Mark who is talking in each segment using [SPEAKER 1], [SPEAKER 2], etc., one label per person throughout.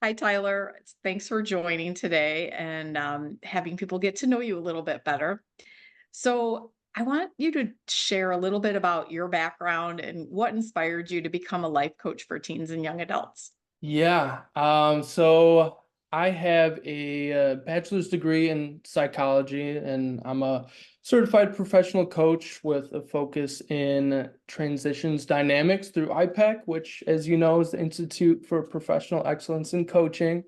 [SPEAKER 1] Hi, Tyler. Thanks for joining today and having people get to know you a little bit better. So, I want you to share a little bit about your background and what inspired you to become a life coach for teens and young adults.
[SPEAKER 2] Yeah, so I have a, bachelor's degree in psychology, and I'm a certified professional coach with a focus in transitions dynamics through IPEC, which, as you know, is the Institute for Professional Excellence in Coaching.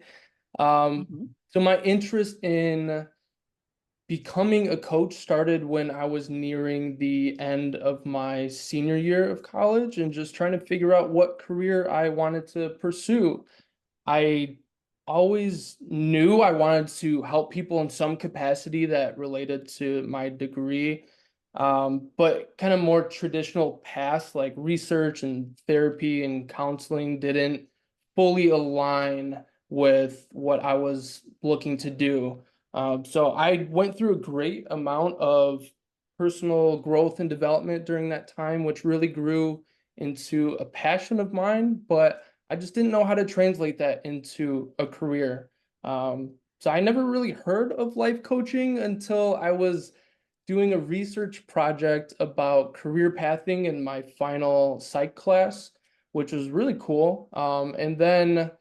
[SPEAKER 2] Um,
[SPEAKER 1] Mhm.
[SPEAKER 2] so my interest in becoming a coach started when I was nearing the end of my senior year of college and just trying to figure out what career I wanted to pursue. I always knew I wanted to help people in some capacity that related to my degree. But kind of more traditional paths like research and therapy and counseling didn't fully align with what I was looking to do. So I went through a great amount of personal growth and development during that time, which really grew into a passion of mine. But I just didn't know how to translate that into a career. So I never really heard of life coaching until I was doing a research project about career pathing in my final psych class, which was really cool. And then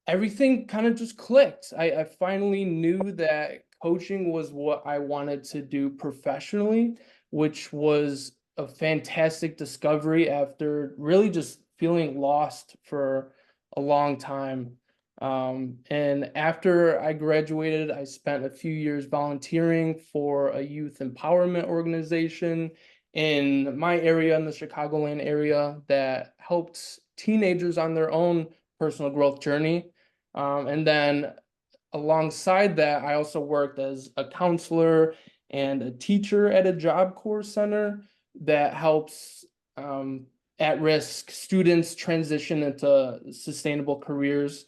[SPEAKER 2] everything kind of just clicked. I finally knew that coaching was what I wanted to do professionally, which was a fantastic discovery after really just feeling lost for a long time. And after I graduated, I spent a few years volunteering for a youth empowerment organization in my area, in the Chicagoland area, that helped teenagers on their own personal growth journey. And then alongside that, I also worked as a counselor and a teacher at a Job Corps center that helps at-risk students transition into sustainable careers.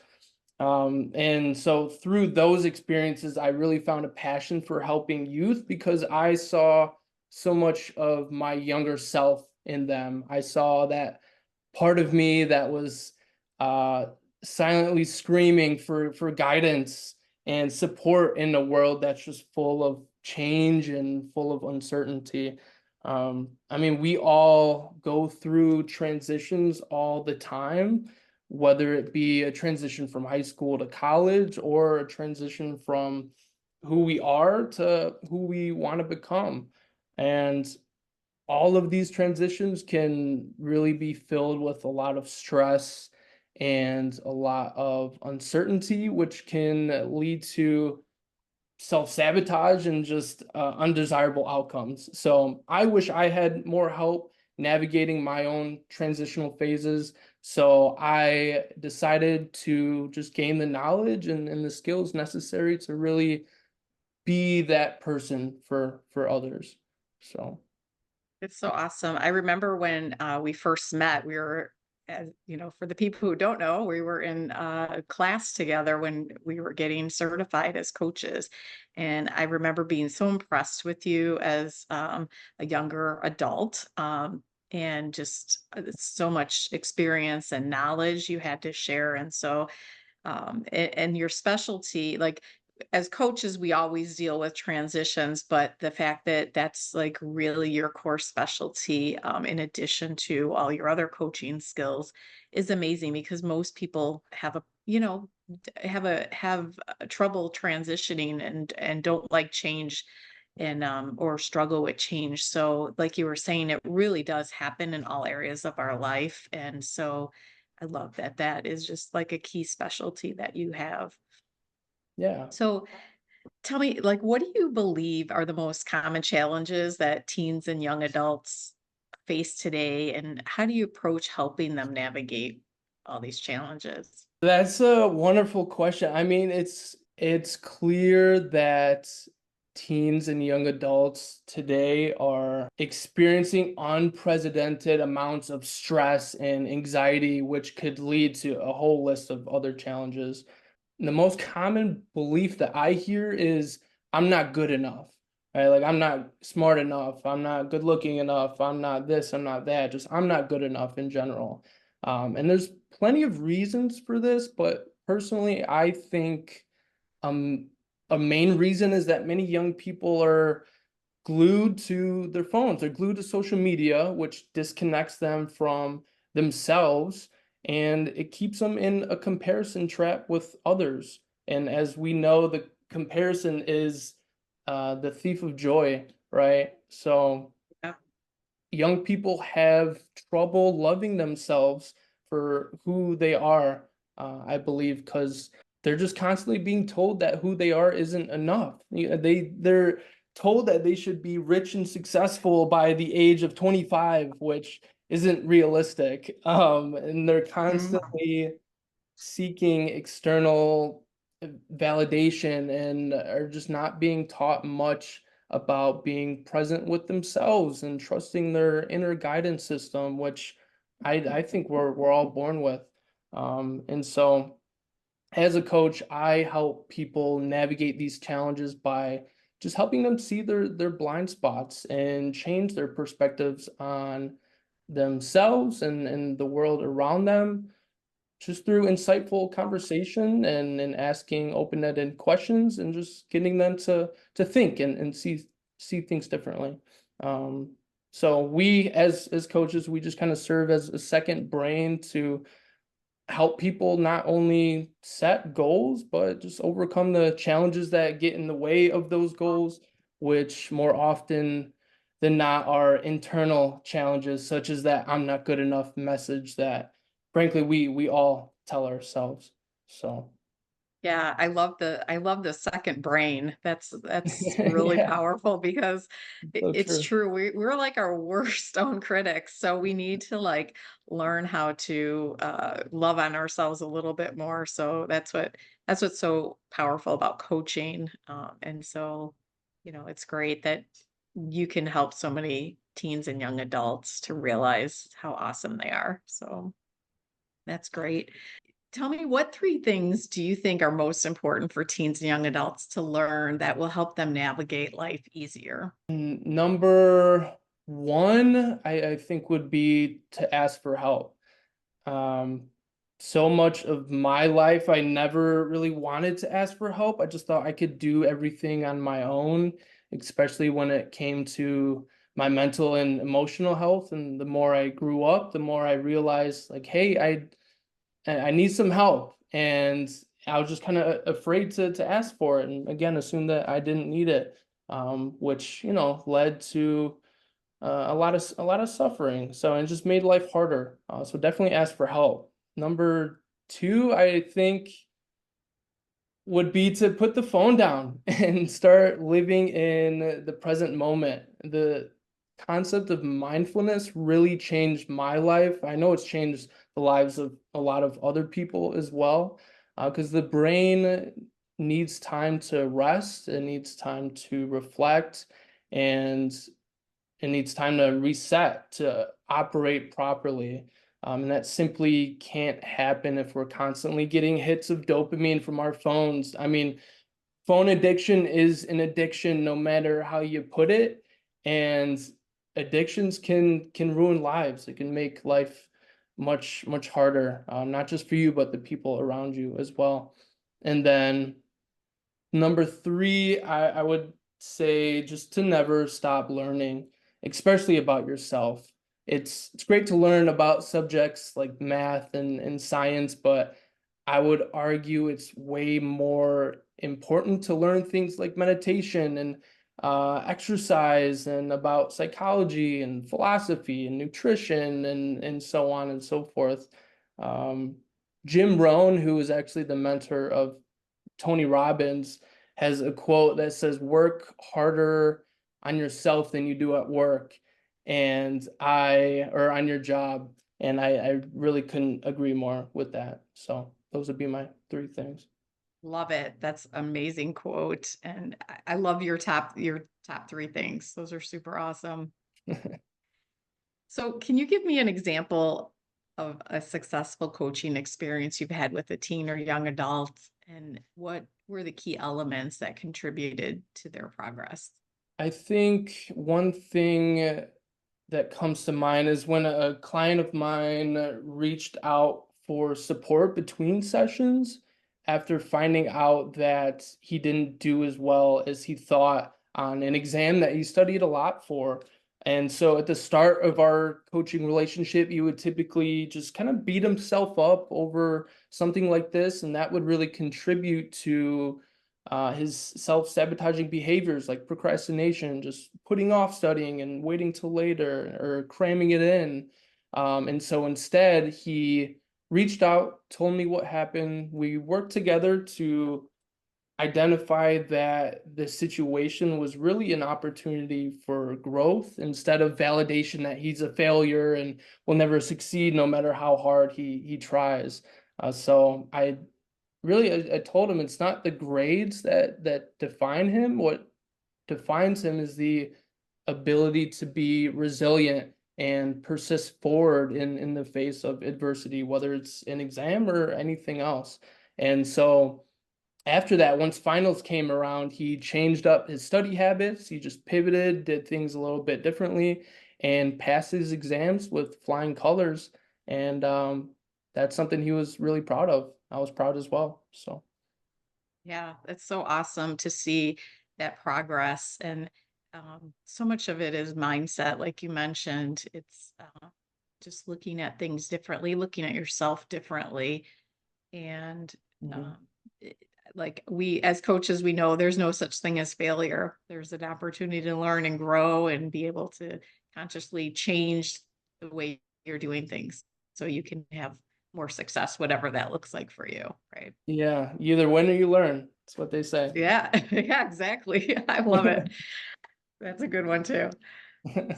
[SPEAKER 2] And so through those experiences, I really found a passion for helping youth because I saw so much of my younger self in them. I saw that part of me that was uh, silently screaming for guidance and support in a world that's just full of change and full of uncertainty. I mean, we all go through transitions all the time, whether it be a transition from high school to college or a transition from who we are to who we want to become. And all of these transitions can really be filled with a lot of stress and a lot of uncertainty, which can lead to self-sabotage and just undesirable outcomes. So I wish I had more help navigating my own transitional phases. So I decided to just gain the knowledge and the skills necessary to really be that person for others. So
[SPEAKER 1] It's so awesome. I remember when we first met, we were, for the people who don't know, we were in a class together when we were getting certified as coaches. And I remember being so impressed with you as a younger adult, and just so much experience and knowledge you had to share. And so, and your specialty, like as coaches, we always deal with transitions, but the fact that that's like really your core specialty, in addition to all your other coaching skills, is amazing because most people have have a trouble transitioning and don't like change and or struggle with change. So, like you were saying, it really does happen in all areas of our life, and so I love that that is just like a key specialty that you have.
[SPEAKER 2] yeah.
[SPEAKER 1] So tell me, like, what do you believe are the most common challenges that teens and young adults face today? And how do you approach helping them navigate all these challenges?
[SPEAKER 2] That's a wonderful question. I mean, it's clear that teens and young adults today are experiencing unprecedented amounts of stress and anxiety, which could lead to a whole list of other challenges. And the most common belief that I hear is I'm not good enough, right? Like I'm not smart enough, I'm not good looking enough, I'm not this, I'm not that, just I'm not good enough in general. And there's plenty of reasons for this, but personally, I think um a main reason is that many young people are glued to their phones. They're glued to social media, which disconnects them from themselves, and it keeps them in a comparison trap with others. And as we know, the comparison is the thief of joy, right? So
[SPEAKER 1] Yeah.
[SPEAKER 2] young people have trouble loving themselves for who they are, I believe, because they're just constantly being told that who they are isn't enough. They're told that they should be rich and successful by the age of 25, which isn't realistic. And they're
[SPEAKER 1] Mhm.
[SPEAKER 2] constantly seeking external validation and are just not being taught much about being present with themselves and trusting their inner guidance system, which I think we're all born with. And so as a coach, I help people navigate these challenges by just helping them see their blind spots and change their perspectives on themselves and the world around them, just through insightful conversation and asking open-ended questions and just getting them to think and see things differently. Um, so we as coaches, we just kind of serve as a second brain to help people not only set goals, but just overcome the challenges that get in the way of those goals, which more often than not are internal challenges, such as that I'm not good enough message that frankly we all tell ourselves. So
[SPEAKER 1] Yeah, I love the second brain. That's really
[SPEAKER 2] yeah,
[SPEAKER 1] powerful because
[SPEAKER 2] so
[SPEAKER 1] it's
[SPEAKER 2] true.
[SPEAKER 1] true. We're like our worst own critics. So we need to like learn how to love on ourselves a little bit more. So that's what's so powerful about coaching. And so, you know, it's great that you can help so many teens and young adults to realize how awesome they are. So that's great. Tell me, what three things do you think are most important for teens and young adults to learn that will help them navigate life easier?
[SPEAKER 2] Number one, I think would be to ask for help. Um, so much of my life, I never really wanted to ask for help. I just thought I could do everything on my own, especially when it came to my mental and emotional health. And the more I grew up, the more I realized, like, hey, I need some help. And I was just kind of afraid to ask for it. And again, assumed that I didn't need it, which, led to a lot of suffering. So it just made life harder. So definitely ask for help. Number two, I think would be to put the phone down and start living in the present moment. The concept of mindfulness really changed my life. I know it's changed the lives of a lot of other people as well, because the brain needs time to rest, it needs time to reflect, and it needs time to reset to operate properly. And that simply can't happen if we're constantly getting hits of dopamine from our phones. I mean, phone addiction is an addiction no matter how you put it. And addictions can ruin lives. It can make life much harder, not just for you, but the people around you as well. And then number three, I would say just to never stop learning, especially about yourself. It's great to learn about subjects like math and science, but I would argue it's way more important to learn things like meditation and exercise and about psychology and philosophy and nutrition and so on and so forth. Um, Jim Rohn, who is actually the mentor of Tony Robbins, has a quote that says, "Work harder on yourself than you do at work," or on your job. And I really couldn't agree more with that. So those would be my three things.
[SPEAKER 1] Love it. That's amazing quote. And I love your top three things. Those are super awesome. So can you give me an example of a successful coaching experience you've had with a teen or young adult? And what were the key elements that contributed to their progress?
[SPEAKER 2] I think one thing that comes to mind is when a client of mine reached out for support between sessions. after finding out that he didn't do as well as he thought on an exam that he studied a lot for. And so at the start of our coaching relationship, he would typically just kind of beat himself up over something like this, and that would really contribute to his self-sabotaging behaviors like procrastination, just putting off studying and waiting till later or cramming it in. And so instead, he reached out, told me what happened. We worked together to identify that the situation was really an opportunity for growth instead of validation that he's a failure and will never succeed no matter how hard he tries. So I told him it's not the grades that define him. What defines him is the ability to be resilient and persist forward in the face of adversity, whether it's an exam or anything else. And so after that, once finals came around, he changed up his study habits. He just pivoted, did things a little bit differently, and passed his exams with flying colors. And that's something he was really proud of. I was proud as well. So
[SPEAKER 1] Yeah, it's so awesome to see that progress. And so much of it is mindset, like you mentioned. It's just looking at things differently, looking at yourself differently. And
[SPEAKER 2] mhm.
[SPEAKER 1] um, it- like we, as coaches, we know there's no such thing as failure. There's an opportunity to learn and grow and be able to consciously change the way you're doing things so you can have more success, whatever that looks like for you. Right.
[SPEAKER 2] Yeah, you either win or you learn. That's what they say.
[SPEAKER 1] Yeah, yeah, exactly. I love it. That's a good one too.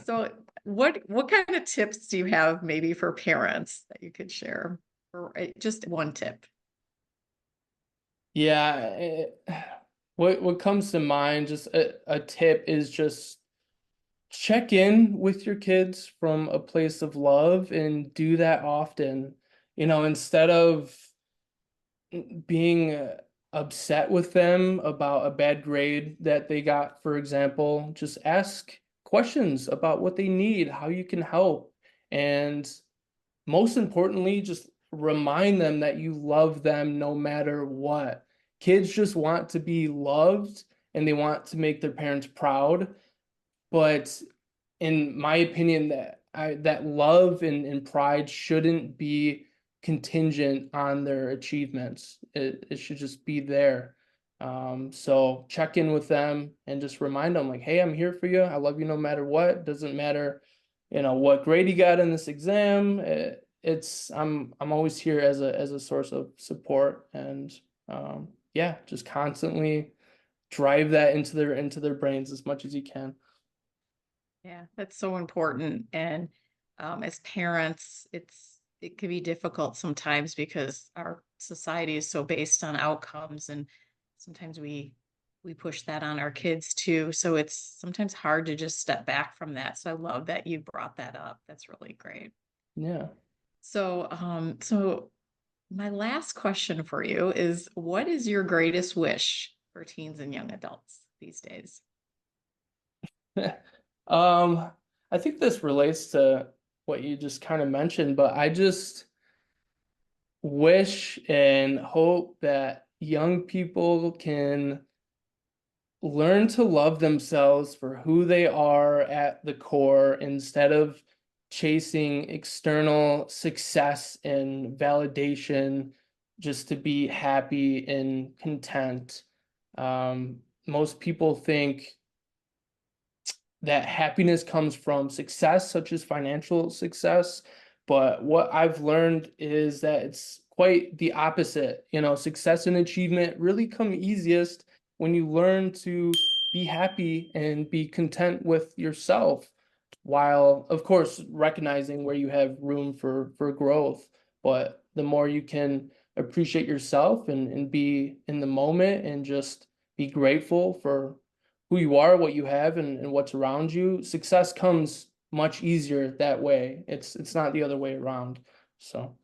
[SPEAKER 1] So what kind of tips do you have maybe for parents that you could share? Or just one tip?
[SPEAKER 2] Yeah, what comes to mind, just a tip is just check in with your kids from a place of love and do that often. Instead of being upset with them about a bad grade that they got, for example, just ask questions about what they need, how you can help, and most importantly, just remind them that you love them no matter what. Kids just want to be loved and they want to make their parents proud. But in my opinion, that love and pride shouldn't be contingent on their achievements. It should just be there. So check in with them and just remind them like, hey, I'm here for you. I love you no matter what. Doesn't matter, what grade you got in this exam. I'm always here as a source of support and yeah, just constantly drive that into their brains as much as you can.
[SPEAKER 1] Yeah, that's so important. And as parents, it can be difficult sometimes because our society is so based on outcomes, and sometimes we push that on our kids too. So it's sometimes hard to just step back from that. So I love that you brought that up. That's really great.
[SPEAKER 2] Yeah.
[SPEAKER 1] So my last question for you is, what is your greatest wish for teens and young adults these days?
[SPEAKER 2] Um, I think this relates to what you just kind of mentioned, but I just wish and hope that young people can learn to love themselves for who they are at the core instead of chasing external success and validation just to be happy and content. Most people think that happiness comes from success, such as financial success. But what I've learned is that it's quite the opposite. Success and achievement really come easiest when you learn to be happy and be content with yourself, while, of course, recognizing where you have room for growth. But the more you can appreciate yourself and be in the moment and just be grateful for who you are, what you have, and what's around you, success comes much easier that way. It's not the other way around. So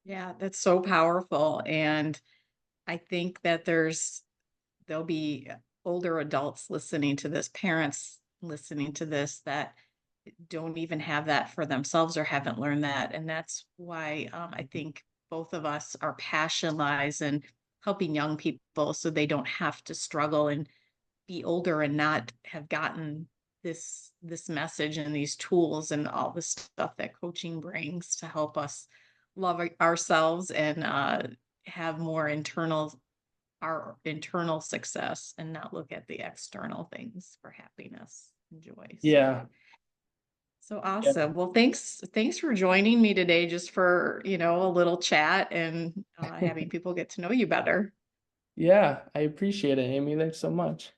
[SPEAKER 1] Yeah, that's so powerful. And I think that there'll be older adults listening to this, parents listening to this that don't even have that for themselves or haven't learned that. And that's why I think both of us, our passion lies in helping young people so they don't have to struggle and be older and not have gotten this message and these tools and all the stuff that coaching brings to help us love ourselves and have more our internal success and not look at the external things for happiness and joy.
[SPEAKER 2] Yeah.
[SPEAKER 1] So
[SPEAKER 2] Yeah.
[SPEAKER 1] awesome. Well, thanks for joining me today just for, a little chat and having people get to know you better.
[SPEAKER 2] Yeah, I appreciate it, Amy. Thanks so much.